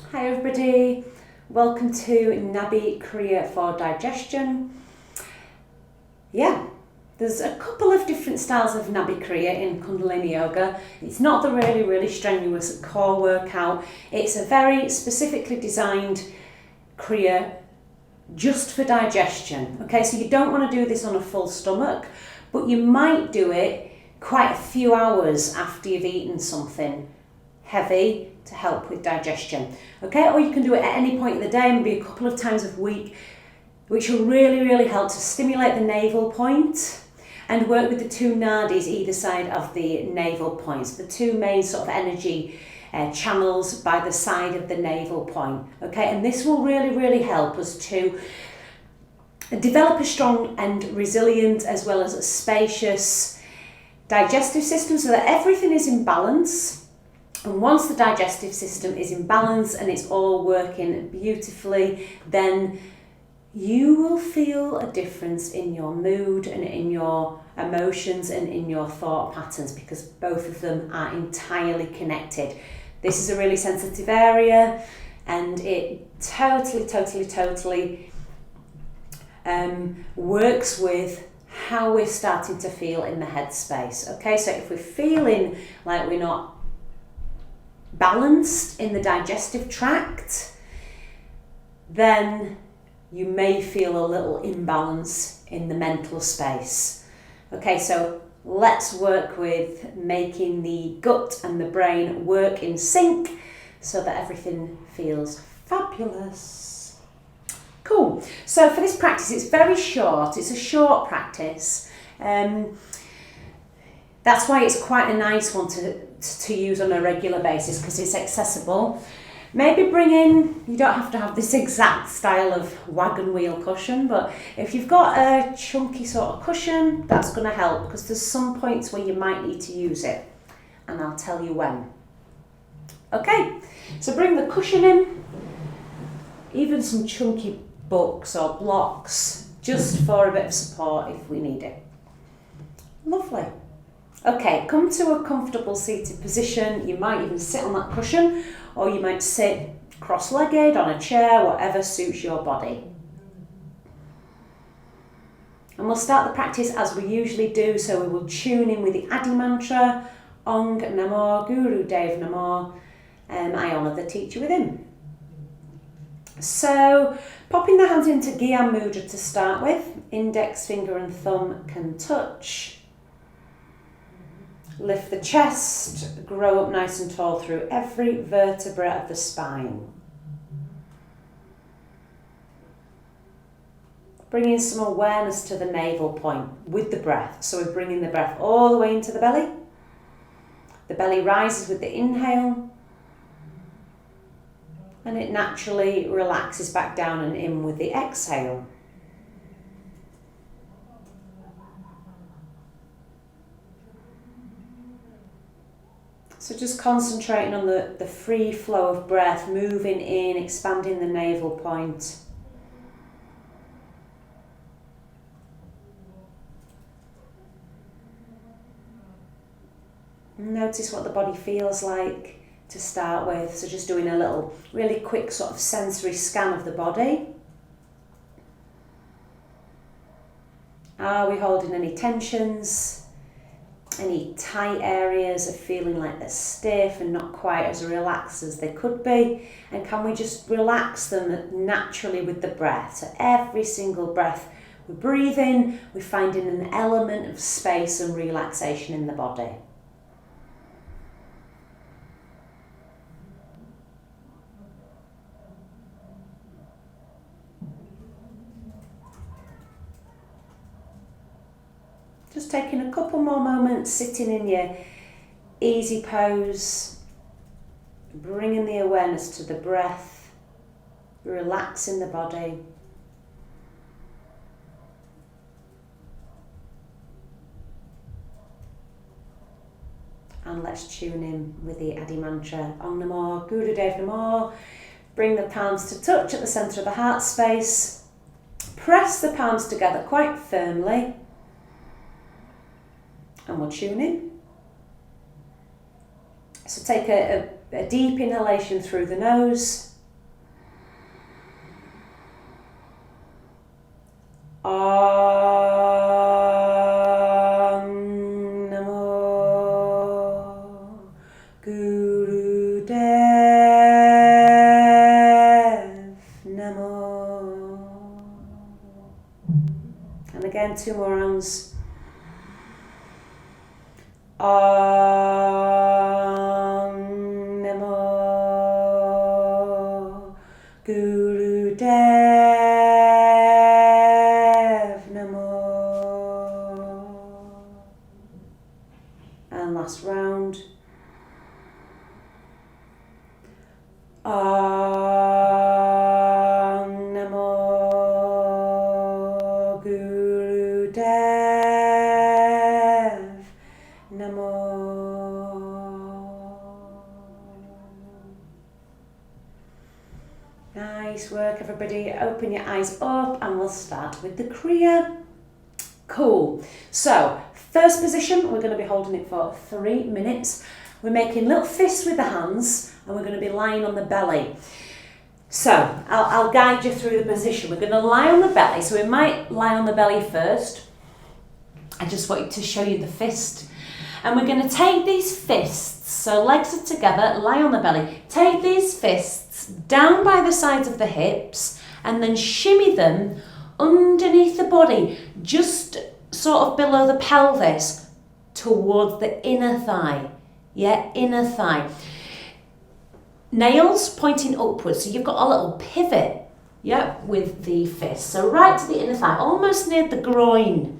Hi everybody, welcome to Nabi Kriya for Digestion. There's a couple of different styles of Nabi Kriya in Kundalini Yoga. It's not the really strenuous core workout. It's a very specifically designed Kriya just for digestion. Okay, so you don't want to do this on a full stomach, but you might do it quite a few hours after you've eaten something heavy to help with digestion. Okay, or you can do it at any point of the day, maybe a couple of times a week, which will really help to stimulate the navel point and work with the two naadis either side of the navel points, the two main sort of energy channels by the side of the navel point. Okay, and this will really help us to develop a strong and resilient as well as a spacious digestive system so that everything is in balance. And once the digestive system is in balance and it's all working beautifully, then you will feel a difference in your mood and in your emotions and in your thought patterns, because both of them are entirely connected. This is a really sensitive area, and it totally works with how we're starting to feel in the headspace. Okay, so if we're feeling like we're not balanced in the digestive tract, then you may feel a little imbalance in the mental space. Okay, so let's work with making the gut and the brain work in sync so that everything feels fabulous. Cool. So for this practice, it's very short. It's a short practice. That's why it's quite a nice one to use on a regular basis, because it's accessible. Maybe bring in, you don't have to have this exact style of wagon wheel cushion, but if you've got a chunky sort of cushion, that's going to help, because there's some points where you might need to use it, and I'll tell you when. Okay, so bring the cushion in, even some chunky books or blocks, just for a bit of support if we need it. Lovely. Okay, come to a comfortable seated position. You might even sit on that cushion, or you might sit cross-legged on a chair, whatever suits your body. And we'll start the practice as we usually do, so we will tune in with the Adi mantra, Ong Namo Guru Dev Namo, I honour the teacher within. So, popping the hands into Gyan Mudra to start with, index finger and thumb can touch. Lift the chest, grow up nice and tall through every vertebra of the spine. Bring in some awareness to the navel point with the breath. So we're bringing the breath all the way into the belly. The belly rises with the inhale, and it naturally relaxes back down and in with the exhale. So just concentrating on the free flow of breath, moving in, expanding the navel point. Notice what the body feels like to start with. So just doing a little really quick sort of sensory scan of the body. Are we holding any tensions? Any tight areas of feeling like they're stiff and not quite as relaxed as they could be? And can we just relax them naturally with the breath? So every single breath we breathe in, we're finding an element of space and relaxation in the body. Just taking a couple more moments, sitting in your easy pose, bringing the awareness to the breath, relaxing the body. And let's tune in with the Adi mantra, Om Namo Guru Dev Namo. Bring the palms to touch at the centre of the heart space. Press the palms together quite firmly. And we'll tune in. So take a a deep inhalation through the nose. Om Namo Guru Dev Namo. And again, 2 more rounds. Om Namo Guru Dev Namo. And last round. Om Namo Guru Dev Namo. Nice work, everybody. Open your eyes up and we'll start with the Kriya. Cool. So, first position, we're going to be holding it for 3 minutes. We're making little fists with the hands and we're going to be lying on the belly. So, I'll guide you through the position. We're going to lie on the belly. So, we might lie on the belly first. I just wanted to show you the fist. And we're going to take these fists, so legs are together, lie on the belly. Take these fists down by the sides of the hips and then shimmy them underneath the body, just sort of below the pelvis, towards the inner thigh. Yeah, inner thigh. Nails pointing upwards, so you've got a little pivot, yeah, with the fist. So right to the inner thigh, almost near the groin.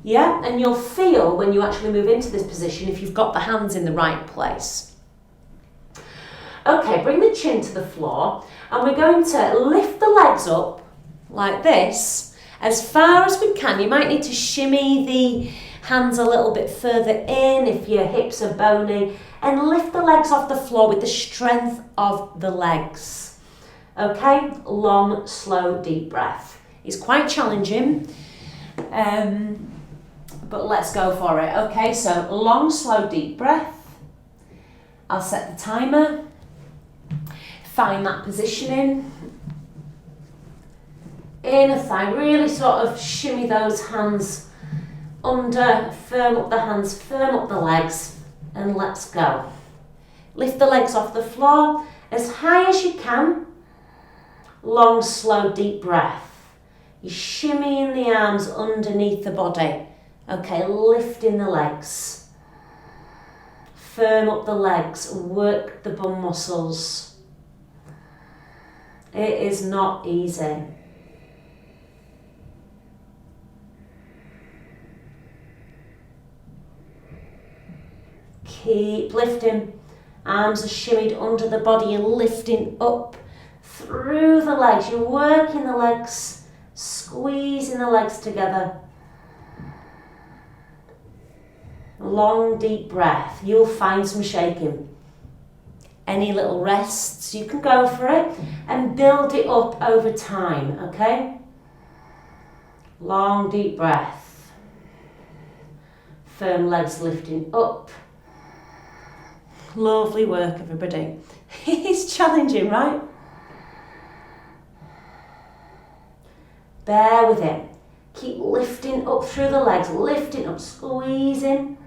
Yeah, and you'll feel when you actually move into this position if you've got the hands in the right place. Okay, bring the chin to the floor and we're going to lift the legs up like this as far as we can. You might need to shimmy the hands a little bit further in if your hips are bony, and lift the legs off the floor with the strength of the legs. Okay, long, slow, deep breath. It's quite challenging. But let's go for it. Okay, so long, slow, deep breath. I'll set the timer. Find that positioning. Inner thigh, really sort of shimmy those hands under, firm up the hands, firm up the legs, and let's go. Lift the legs off the floor as high as you can. Long, slow, deep breath. You're shimmying the arms underneath the body. Okay, lifting the legs. Firm up the legs, work the bum muscles. It is not easy. Keep lifting. Arms are shimmied under the body. You're lifting up through the legs. You're working the legs, squeezing the legs together. Long, deep breath. You'll find some shaking. Any little rests, you can go for it and build it up over time, okay? Long, deep breath. Firm legs lifting up. Lovely work, everybody. It's challenging, right? Bear with it. Keep lifting up through the legs, lifting up, squeezing.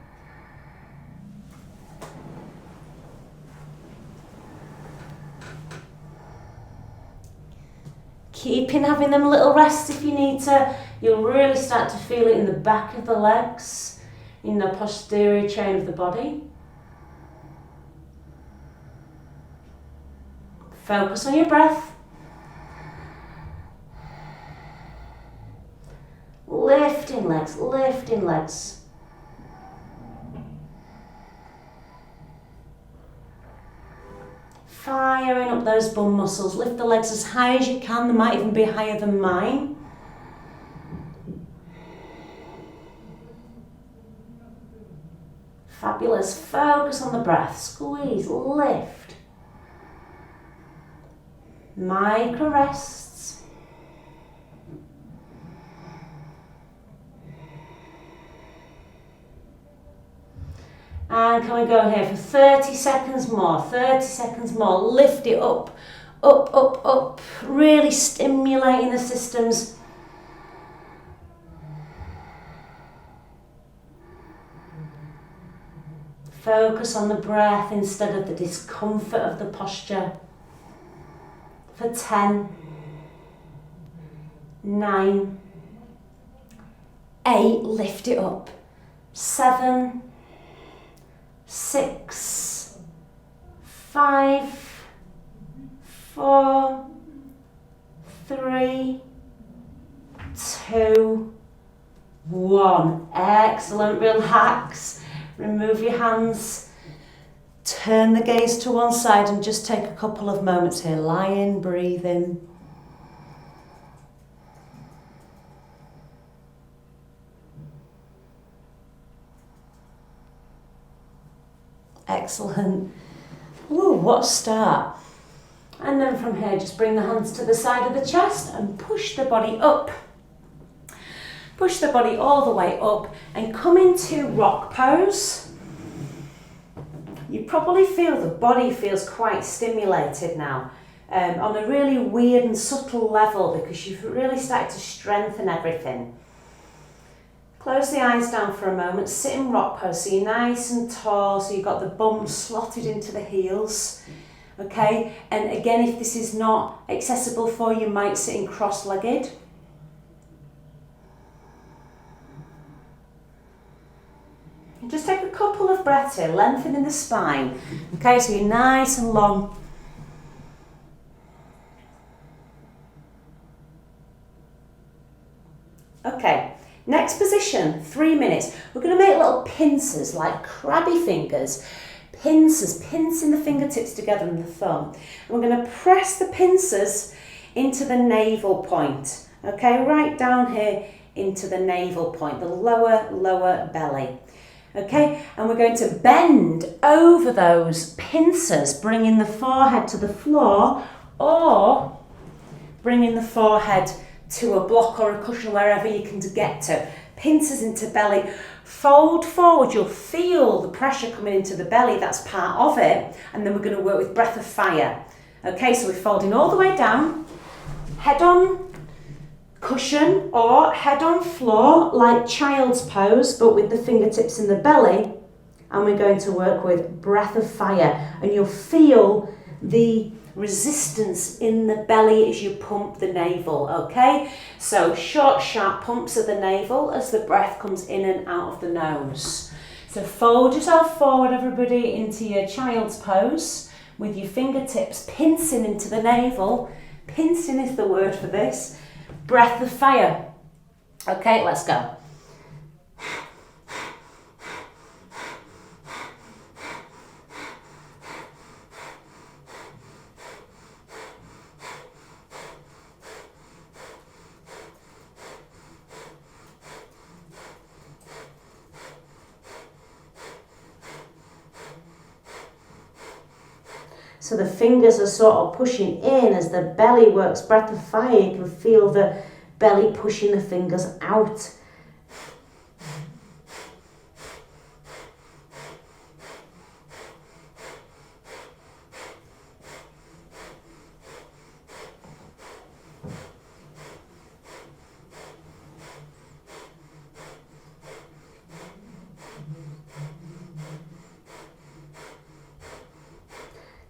Keeping having them little rests if you need to. You'll really start to feel it in the back of the legs, in the posterior chain of the body. Focus on your breath. Lifting legs, lifting legs. Firing up those bum muscles. Lift the legs as high as you can. They might even be higher than mine. Fabulous. Focus on the breath. Squeeze, lift. Micro rests. And can we go here for 30 seconds more, 30 seconds more. Lift it up, up, up, up. Really stimulating the systems. Focus on the breath instead of the discomfort of the posture. For 10, 9, 8, lift it up. 7, 6, 5, 4, 3, 2, 1. Excellent. Relax. Remove your hands. Turn the gaze to one side and just take a couple of moments here. Lie in, breathe in. Excellent. Ooh, what a start. And then from here, just bring the hands to the side of the chest and push the body up. Push the body all the way up and come into rock pose. You probably feel the body feels quite stimulated now on a really weird and subtle level because you've really started to strengthen everything. Close the eyes down for a moment, sit in rock pose so you're nice and tall, so you've got the bum slotted into the heels. Okay, and again, if this is not accessible for you, you might sit in cross-legged. And just take a couple of breaths here, lengthening the spine. Okay, so you're nice and long. Okay, next position, 3 minutes. We're going to make little pincers, like crabby fingers. Pincers, pincing the fingertips together and the thumb. And we're going to press the pincers into the navel point. Okay, right down here into the navel point, the lower belly. Okay, and we're going to bend over those pincers, bringing the forehead to the floor or bringing the forehead to a block or a cushion, wherever you can get to. Pincers into belly. Fold forward, you'll feel the pressure coming into the belly, that's part of it. And then we're going to work with breath of fire. Okay, so we're folding all the way down, head on cushion or head on floor, like child's pose, but with the fingertips in the belly. And we're going to work with breath of fire. And you'll feel the resistance in the belly as you pump the navel, okay? So short, sharp pumps of the navel as the breath comes in and out of the nose. So fold yourself forward, everybody, into your child's pose with your fingertips pincing into the navel. Pincing is the word for this. Breath of fire. Okay, let's go. So the fingers are sort of pushing in as the belly works breath of fire. You can feel the belly pushing the fingers out.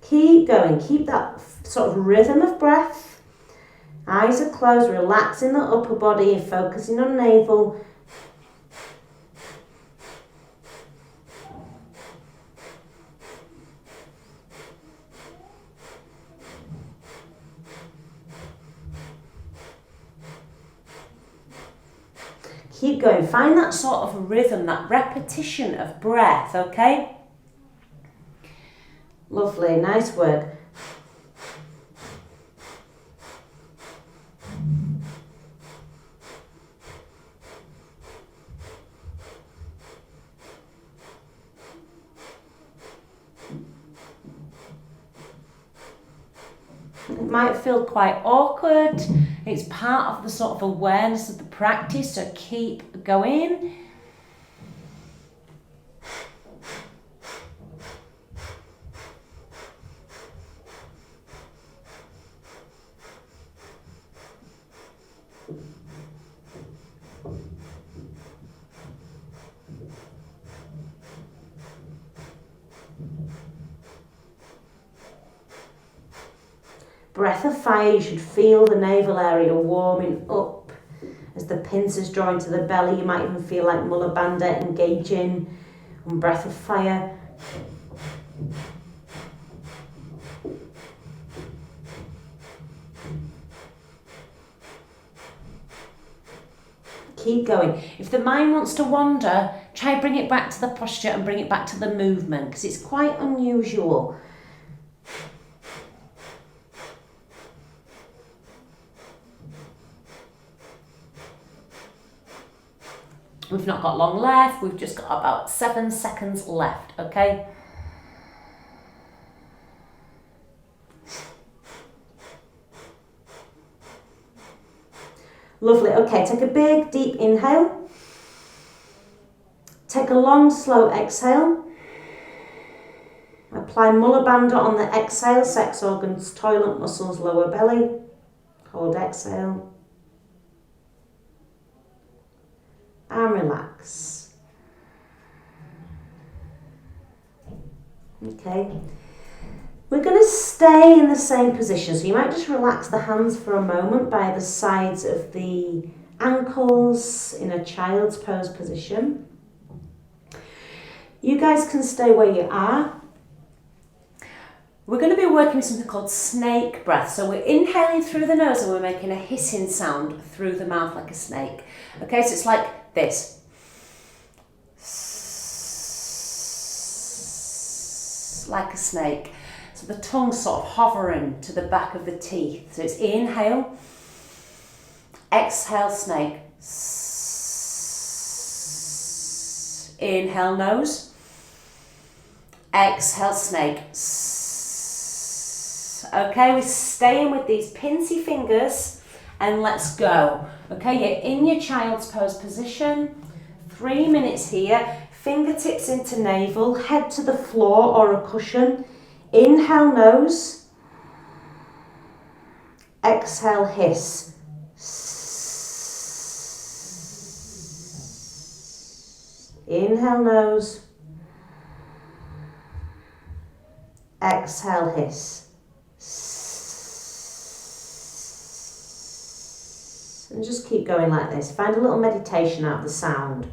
Keep going, keep that sort of rhythm of breath. Eyes are closed, relaxing the upper body, focusing on navel. Keep going, find that sort of rhythm, that repetition of breath, okay? Lovely, nice work. It might feel quite awkward. It's part of the sort of awareness of the practice, so keep going. Breath of fire, you should feel the navel area warming up as the pincers draw into the belly. You might even feel like Mula Bandha engaging on breath of fire. Keep going. If the mind wants to wander, try and bring it back to the posture and bring it back to the movement, because it's quite unusual. We've not got long left, we've just got about 7 seconds left, okay? Lovely, okay, take a big deep inhale. Take a long slow exhale. Apply Mula Bandha on the exhale, sex organs, toilet muscles, lower belly. Hold exhale. And relax. Okay. We're going to stay in the same position, so you might just relax the hands for a moment by the sides of the ankles in a child's pose position. You guys can stay where you are. We're going to be working with something called snake breath. So we're inhaling through the nose and we're making a hissing sound through the mouth like a snake. Okay, so it's like this. Like a snake. So the tongue sort of hovering to the back of the teeth. So it's inhale, exhale snake. Inhale nose, exhale snake. Okay, we're staying with these pincy fingers and let's go. Okay, you're in your child's pose position. 3 minutes here. Fingertips into navel, head to the floor or a cushion. Inhale nose, exhale hiss. Inhale nose, exhale hiss. And just keep going like this. Find a little meditation out of the sound.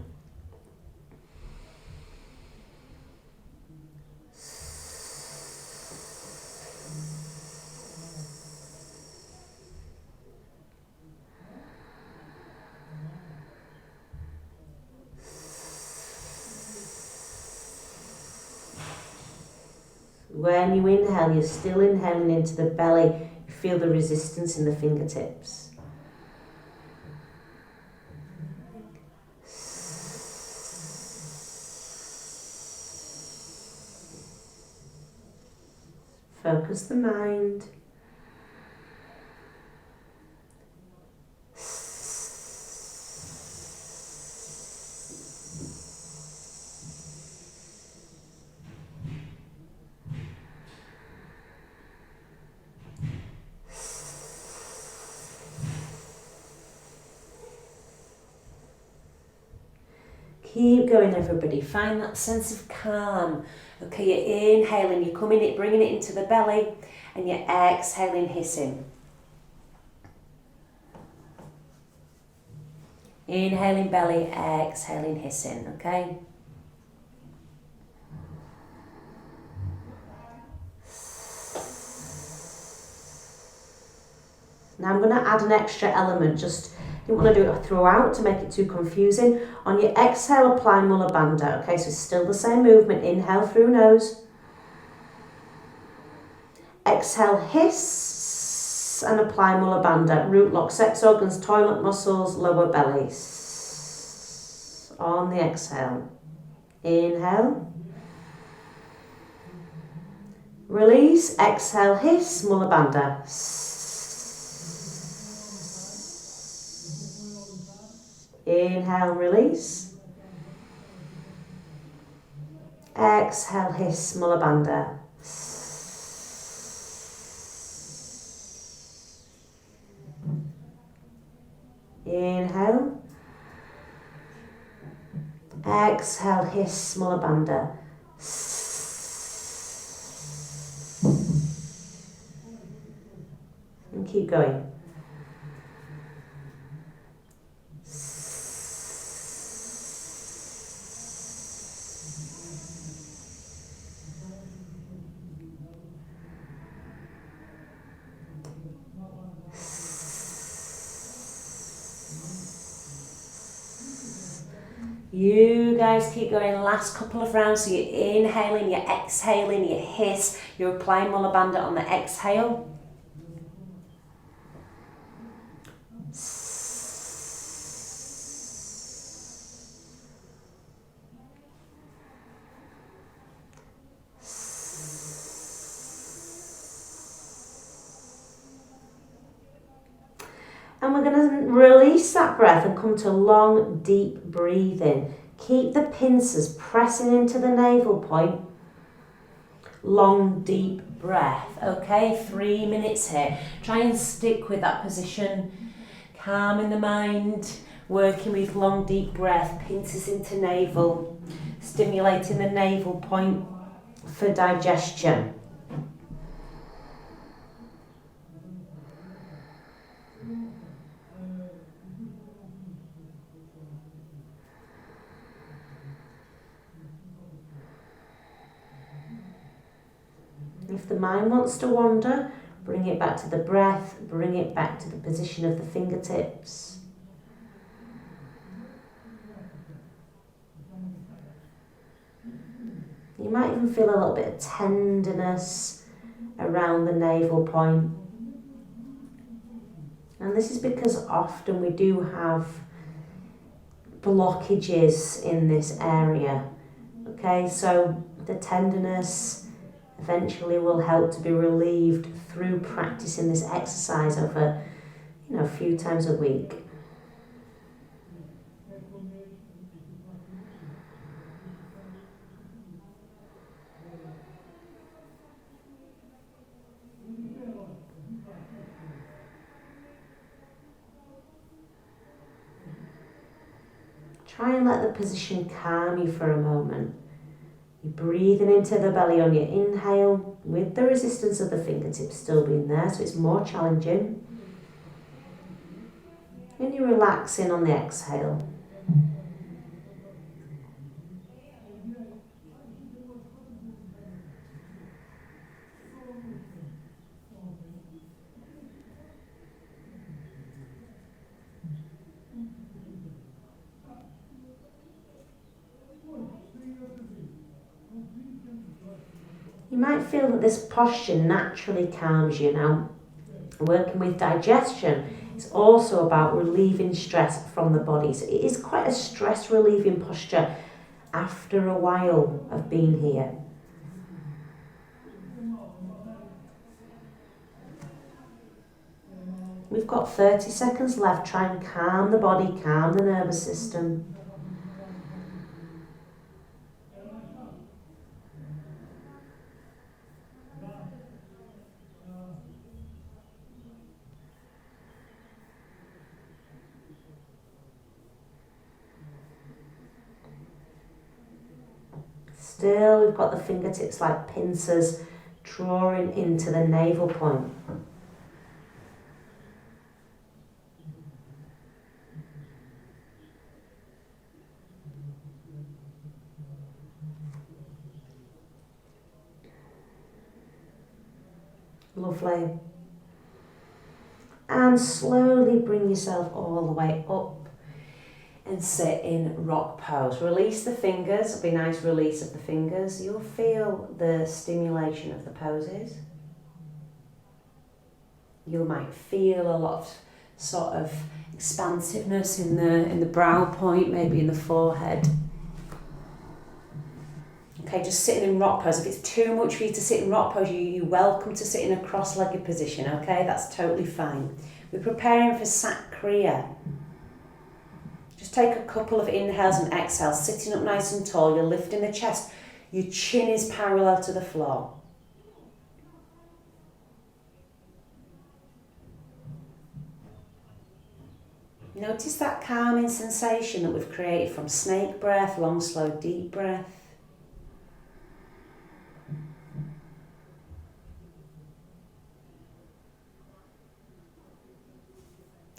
When you inhale, you're still inhaling into the belly. You feel the resistance in the fingertips. Focus the mind. Keep going, everybody. Find that sense of calm. Okay, you're inhaling, you're coming in, bringing it into the belly, and you're exhaling, hissing. Inhaling belly, exhaling, hissing, okay? Now I'm going to add an extra element, just didn't want to do it throughout to make it too confusing. On your exhale, apply Mula Bandha. Okay, so it's still the same movement. Inhale through nose. Exhale, hiss, and apply Mula Bandha. Root lock, sex organs, toilet muscles, lower belly. On the exhale. Inhale. Release, exhale, hiss, Mula Bandha. Inhale, release. Exhale, hiss, Mula Bandha. Inhale. Exhale, hiss, Mula Bandha. keep going. You guys keep going, last couple of rounds. So you're inhaling, you're exhaling, you hiss, you're applying Mula Bandha on the exhale. And we're going to release that breath and come to long, deep breathing. Keep the pincers pressing into the navel point. Long, deep breath. Okay, 3 minutes here. Try and stick with that position. Calming the mind, working with long, deep breath, pincers into navel, stimulating the navel point for digestion. If the mind wants to wander, bring it back to the breath, bring it back to the position of the fingertips. You might even feel a little bit of tenderness around the navel point. And this is because often we do have blockages in this area. Okay, so the tenderness eventually will help to be relieved through practicing this exercise over, a few times a week. Try and let the position calm you for a moment. You're breathing into the belly on your inhale with the resistance of the fingertips still being there, so it's more challenging. And you're relaxing on the exhale. You might feel that this posture naturally calms you now. Working with digestion, it's also about relieving stress from the body. So it is quite a stress relieving posture after a while of being here. We've got 30 seconds left. Try and calm the body, calm the nervous system. Still, we've got the fingertips like pincers drawing into the navel point. Lovely. And slowly bring yourself all the way up and sit in rock pose. Release the fingers. It'll be a nice release of the fingers. You'll feel the stimulation of the poses. You might feel a lot of sort of expansiveness in the brow point, maybe in the forehead. Okay, just sitting in rock pose. If it's too much for you to sit in rock pose, you're welcome to sit in a cross-legged position, okay? That's totally fine. We're preparing for Sat Kriya. Just take a couple of inhales and exhales, sitting up nice and tall. You're lifting the chest. Your chin is parallel to the floor. Notice that calming sensation that we've created from snake breath, long, slow, deep breath.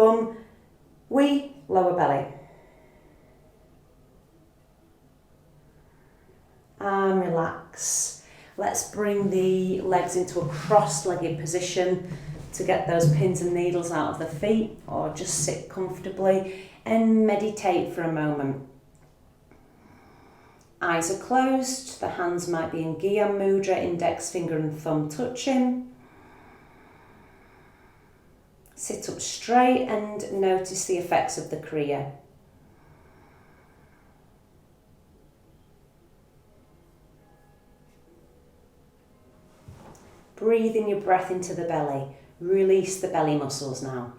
bum, we, lower belly. And relax. Let's bring the legs into a cross-legged position to get those pins and needles out of the feet, or just sit comfortably and meditate for a moment. Eyes are closed, the hands might be in Gyan Mudra, index finger and thumb touching. Sit up straight and notice the effects of the Kriya. Breathe in your breath into the belly. Release the belly muscles now.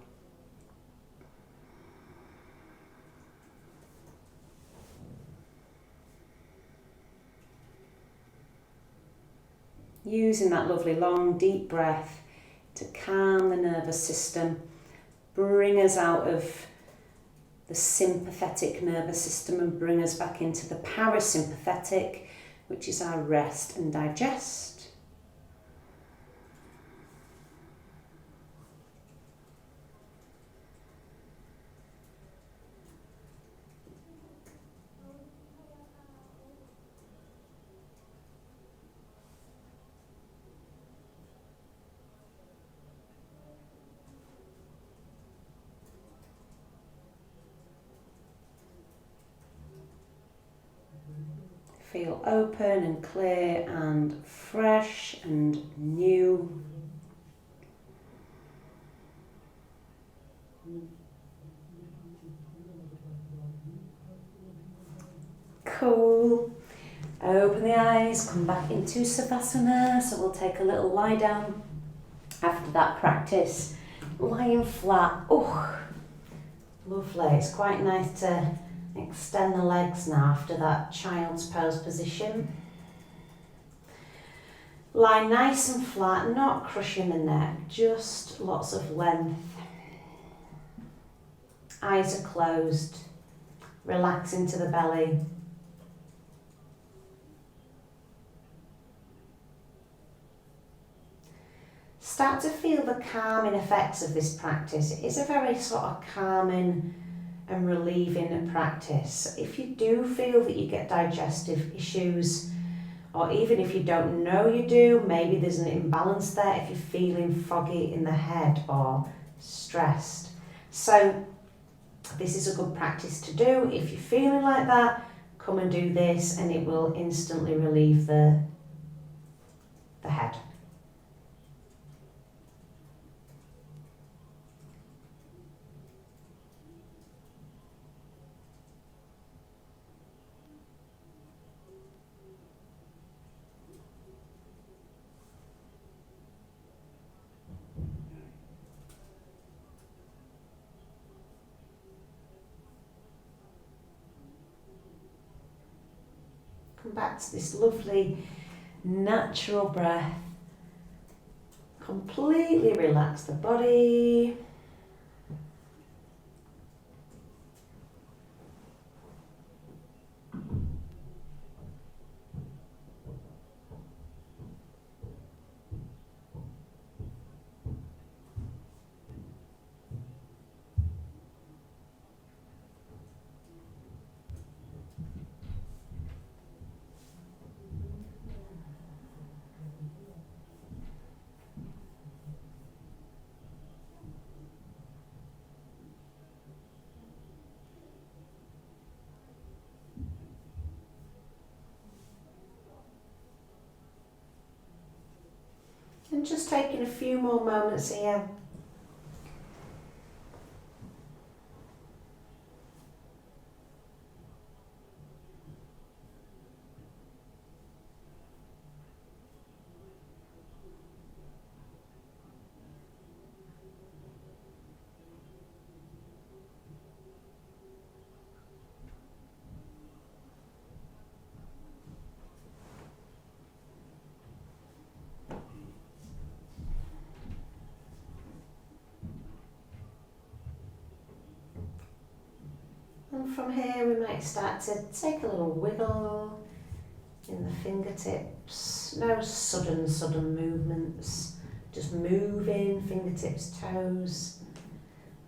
Using that lovely long deep breath to calm the nervous system, bring us out of the sympathetic nervous system and bring us back into the parasympathetic, which is our rest and digest. Feel open and clear and fresh and new. Cool. Open the eyes, come back into Savasana. So we'll take a little lie down after that practice. Lying flat. Oh, lovely. It's quite nice to extend the legs now after that child's pose position. Lie nice and flat, not crushing the neck, just lots of length. Eyes are closed. Relax into the belly. Start to feel the calming effects of this practice. It is a very sort of calming and relieving practice. If you do feel that you get digestive issues, or even if you don't know you do, maybe there's an imbalance there, if you're feeling foggy in the head or stressed. So this is a good practice to do. If you're feeling like that, come and do this and it will instantly relieve the head. Come back to this lovely natural breath. Completely relax the body. And just taking a few more moments here. And from here we might start to take a little wiggle in the fingertips. No sudden movements. Just moving fingertips, toes,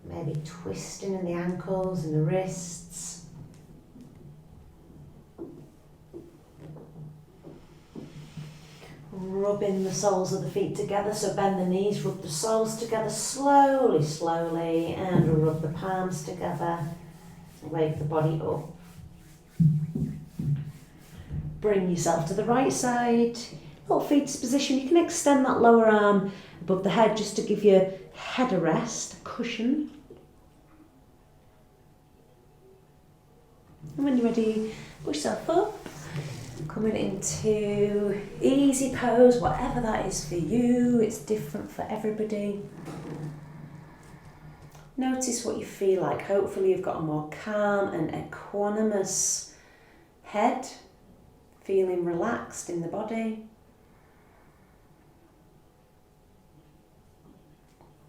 Maybe twisting in the ankles and the wrists. Rubbing the soles of the feet together, so bend the knees, rub the soles together slowly, slowly, and rub the palms together. Wake the body up. Bring yourself to the right side. Little fetus position. You can extend that lower arm above the head just to give your head a rest, a cushion. And when you're ready, push yourself up. Coming into easy pose, whatever that is for you. It's different for everybody. Notice what you feel like. Hopefully you've got a more calm and equanimous head, feeling relaxed in the body.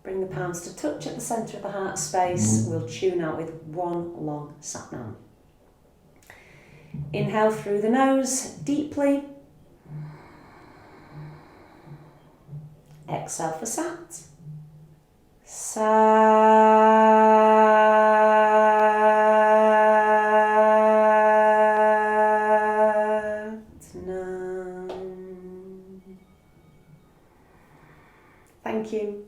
Bring the palms to touch at the centre of the heart space. We'll tune out with one long Satnam. Inhale through the nose deeply. Exhale for Sat. Sat Nam. Thank you.